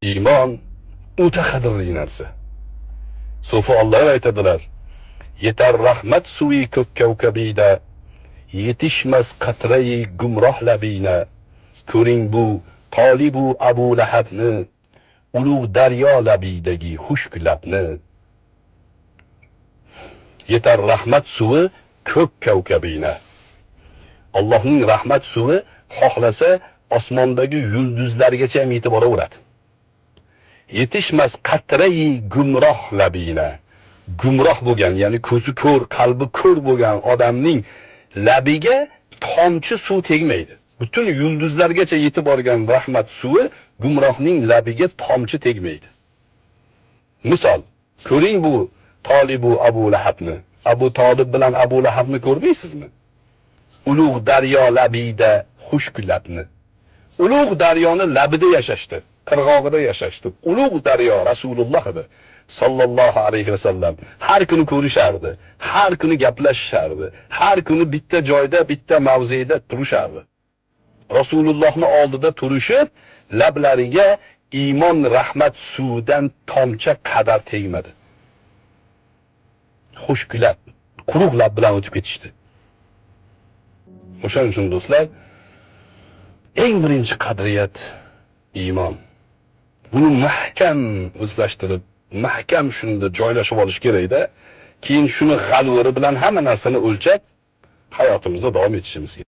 Iymon o'ta qadrli narsa. Sufolar aytadilar: yetar rahmat suvi ko'k kavkabida, yetishmas qatrai gumroh labina. Ko'ring bu Tolibu Abu Lahabni, ulug' daryo labidagi xushk labni. Yetar rahmat suvi ko'k kavkabina. Allohning rahmat suvi xohlasa osmondagi yulduzlargacha ham yetib boraveradi. Yetishmas qatrai gumroh labina. Gumroh bo'lgan, ya'ni ko'zi ko'r, qalbi ko'r bo'lgan odamning labiga tomchi suv tegmaydi. Butun yulduzlargacha yetib borgan rahmat suvi gumrohning labiga tomchi tegmaydi. Misol, ko'ring bu Tolibu Abu Lahabni. Abu Tolib bilan Abu Lahabni ko'rmaysizmi? Ulug' daryo labida xushk labni. Ulug' daryoni labida yashashdi, qirg'og'ida yashashdi. Ulug' daryo Rasululloh edi sallallohu alayhi vasallam. Har kuni ko'rishardi, har kuni gaplashishardi, har kuni bitta joyda, bitta mavzeda turishardi. Rasulullohning oldida turishib, lablariga iymon rahmat suvidan tomcha qadar tegmadi. Xushk lab, quruq lab bilan o'tib ketishdi. O'shaning uchun do'stlar, eng birinchi qadriyat iymon. Buni mahkam o'zlashtirib, mahkam shunda joylashib olish kerak-da. Keyin shuni g'alviri bilan hamma narsani o'lchab hayotimizda davom etishimiz kerak.